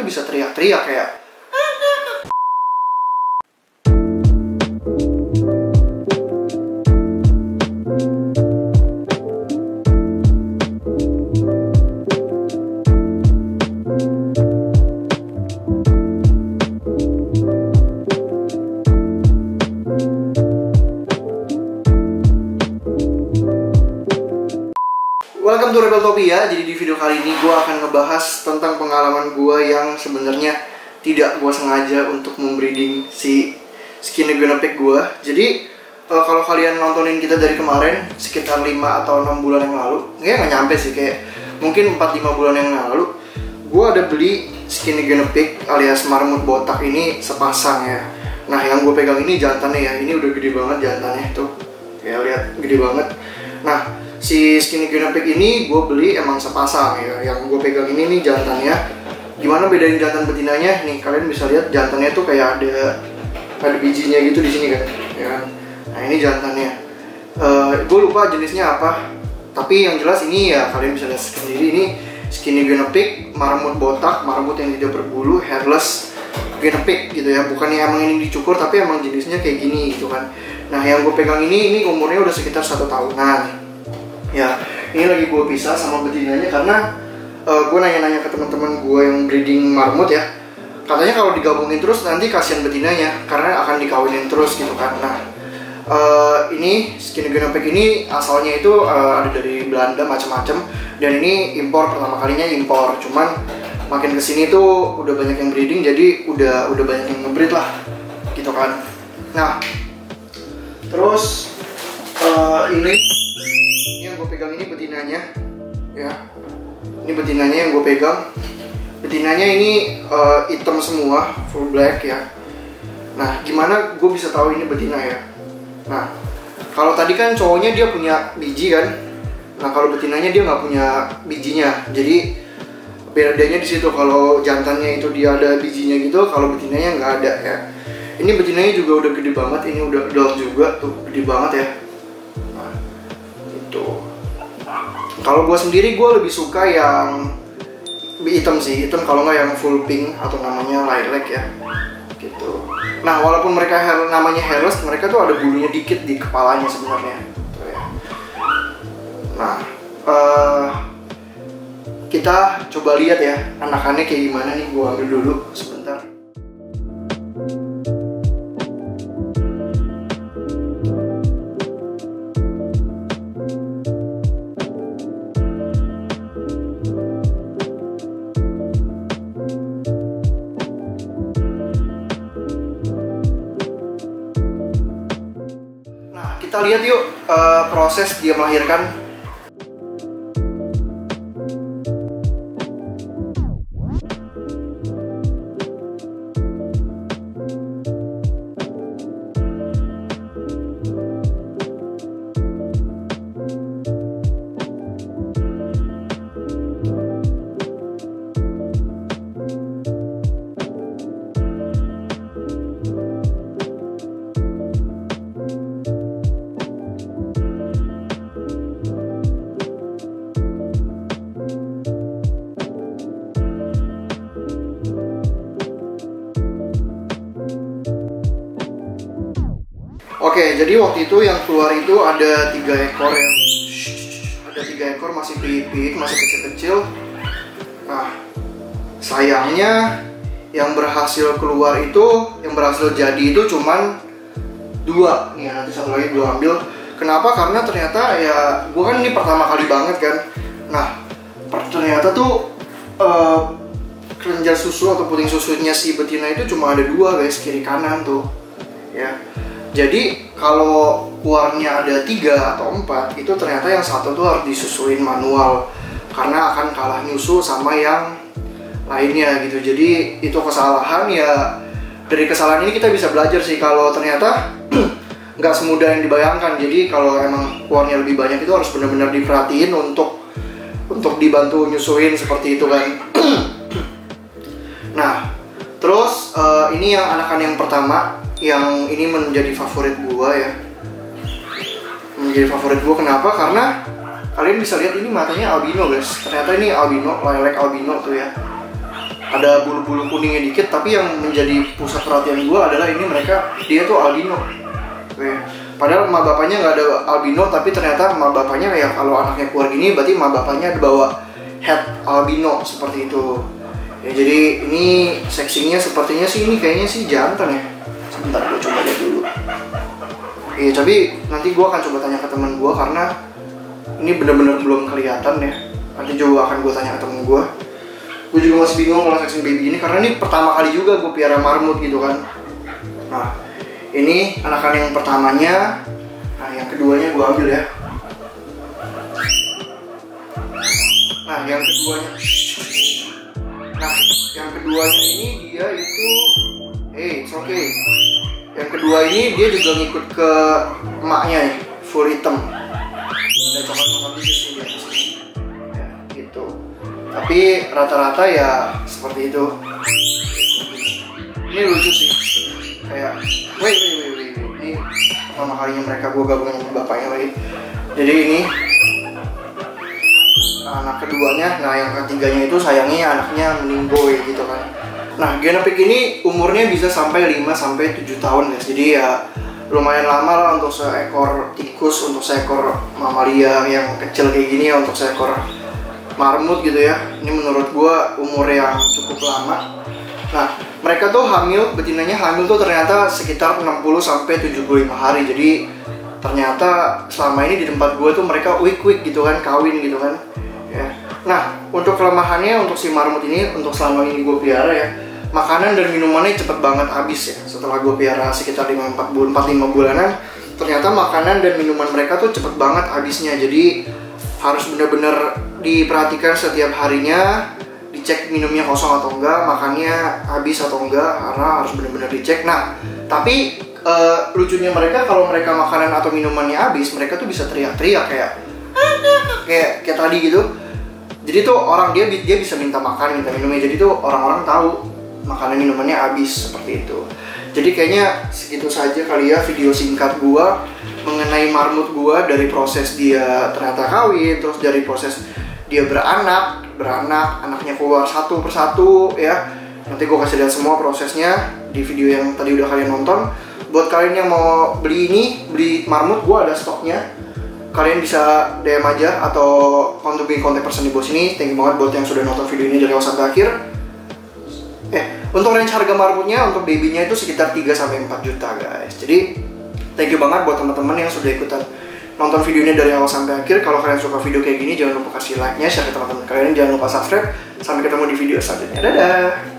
bisa teriak-teriak kayak. Welcome to Rebeltopia. Jadi di video kali ini gue akan ngebahas tentang pengalaman gue yang sebenarnya tidak gue sengaja untuk membreeding si skinny guinea pig gue. Jadi kalau kalian nontonin kita dari kemarin sekitar 5 atau 6 bulan yang lalu, nggak nyampe sih, kayak mungkin 4-5 bulan yang lalu, gue ada beli skinny guinea pig alias marmut botak ini sepasang ya. Nah yang gue pegang ini jantannya ya, ini udah gede banget jantannya tuh, ya lihat gede banget. Nah si skinny guinea pig ini gue beli emang sepasang ya. Yang gue pegang ini nih jantannya. Gimana bedain jantan betinanya? Nih kalian bisa lihat jantannya tuh kayak ada bijinya gitu di sini kan, ya kan? Nah ini jantannya. Gue lupa jenisnya apa. Tapi yang jelas ini ya kalian bisa lihat sendiri, ini skinny guinea pig marmut botak, marmut yang tidak berbulu, hairless guinea pig gitu ya. Bukannya emang ini dicukur, tapi emang jenisnya kayak gini gitu kan. Nah yang gue pegang ini umurnya udah sekitar 1 tahunan. Ya, ini lagi gue pisah sama betinanya karena gue nanya-nanya ke teman-teman gue yang breeding marmut ya. Katanya kalau digabungin terus nanti kasihan betinanya karena akan dikawinin terus gitu kan. Nah, ini skinny guinea pig ini asalnya itu ada dari Belanda macam-macam, dan ini impor, pertama kalinya impor. Cuman makin kesini tuh udah banyak yang breeding, jadi udah banyak yang ngebreed lah gitu kan. Nah, terus ini yang gue pegang ini betinanya ya. Ini betinanya yang gue pegang. Betinanya ini hitam semua, full black ya. Nah gimana gue bisa tahu ini betina ya? Nah kalau tadi kan cowoknya dia punya biji kan. Nah kalau betinanya dia nggak punya bijinya. Jadi bedanya di situ. Kalau jantannya itu dia ada bijinya gitu, kalau betinanya nggak ada ya. Ini betinanya juga udah gede banget. Ini udah adult juga tuh, gede banget ya. Kalau gue sendiri gue lebih suka yang hitam sih, hitam, kalau nggak yang full pink atau namanya lilac ya gitu. Nah walaupun mereka namanya hairless, mereka tuh ada bulunya dikit di kepalanya sebenarnya gitu ya. Nah kita coba lihat ya anakannya kayak gimana nih. Gue ambil dulu sebentar. Kita lihat yuk proses dia melahirkan. Oke, jadi waktu itu yang keluar itu ada 3 ekor ya. Ada 3 ekor masih pipik, masih kecil-kecil. Nah, sayangnya yang berhasil keluar itu, yang berhasil jadi itu cuman 2. Nih nanti satu lagi gue ambil. Kenapa? Karena ternyata ya, gue kan ini pertama kali banget kan. Nah, ternyata tuh kelenjar susu atau puting susunya si betina itu cuma ada 2 guys, kiri kanan tuh ya. Jadi kalau keluarnya ada 3 atau 4, itu ternyata yang satu tuh harus disusuin manual karena akan kalah nyusu sama yang lainnya gitu. Jadi itu kesalahan ya. Dari kesalahan ini kita bisa belajar sih kalau ternyata nggak semudah yang dibayangkan. Jadi kalau emang keluarnya lebih banyak itu harus benar-benar diperhatiin untuk dibantu nyusuin seperti itu kan. Nah, terus ini yang anakan yang pertama, yang ini menjadi favorit gua ya. Menjadi favorit gua kenapa? Karena kalian bisa lihat ini matanya albino guys. Ternyata ini albino, lilac albino tuh ya. ada bulu-bulu kuningnya dikit, tapi yang menjadi pusat perhatian gue adalah ini dia tuh albino. Padahal emak bapaknya nggak ada albino, tapi ternyata emak bapaknya ya kalau anaknya keluar gini berarti emak bapaknya bawa head albino seperti itu. Ya, jadi ini seksinya sepertinya sih ini kayaknya sih jantan ya. Sebentar gue coba lihat dulu. Iya, tapi nanti gue akan coba tanya ke teman gue karena ini bener-bener belum kelihatan ya. Nanti juga akan gue tanya ke temen gue. Gue juga masih bingung kalau seksi baby ini karena ini pertama kali juga gue piara marmut gitu kan. Nah, ini anakan yang pertamanya. Nah, yang keduanya gue ambil ya. Nah, yang keduanya ini dia itu it's okay. Yang kedua ini dia juga ngikut ke emaknya ya, full hitam. Ada coklat-coklat dikit sih dia. Ya, gitu. Tapi rata-rata ya seperti itu. Ini lucu sih. Kayak wait. Ini pertama kalinya mereka gue gabungin sama bapaknya lagi. Jadi ini anak keduanya. Nah, yang ketiganya itu sayangnya anaknya meninggoy gitu kan. Nah, Guinea pig ini umurnya bisa sampai 5-7 tahun guys. Jadi ya lumayan lama lah untuk seekor tikus, untuk seekor mamalia yang kecil kayak gini ya, untuk seekor marmut gitu ya. Ini menurut gua umur yang cukup lama. Nah, mereka tuh betinanya hamil tuh ternyata sekitar 60-75 hari. Jadi ternyata selama ini di tempat gua tuh mereka week gitu kan, kawin gitu kan. Ya. Nah, untuk kelemahannya untuk si marmut ini, untuk selama ini gue pelihara ya, makanan dan minumannya cepet banget habis ya. Setelah gue pelihara sekitar 4-5 bulanan, ternyata makanan dan minuman mereka tuh cepet banget habisnya. Jadi harus bener-bener diperhatikan setiap harinya, dicek minumnya kosong atau enggak, makannya habis atau enggak, karena harus bener-bener dicek. Nah, tapi lucunya mereka kalau mereka makanan atau minumannya habis, mereka tuh bisa teriak-teriak kayak tadi gitu. Jadi tuh dia bisa minta makan, minta minumnya. Jadi tuh orang-orang tahu makanan minumannya habis seperti itu. Jadi kayaknya segitu saja kali ya video singkat gua mengenai marmut gua, dari proses dia ternyata kawin, terus dari proses dia beranak, anaknya keluar satu persatu ya. Nanti gua kasih lihat semua prosesnya di video yang tadi udah kalian nonton. Buat kalian yang mau beli marmut, gua ada stoknya. Kalian bisa DM aja atau hubungi kontak person di bawah sini. Thank you banget buat yang sudah nonton video ini dari awal sampai akhir. Untuk range harga marmutnya untuk babynya itu sekitar 3-4 juta guys. Jadi thank you banget buat teman-teman yang sudah ikutan nonton video ini dari awal sampai akhir. Kalau kalian suka video kayak gini, jangan lupa kasih like-nya, share ke teman-teman kalian, jangan lupa subscribe. Sampai ketemu di video selanjutnya. Dadah.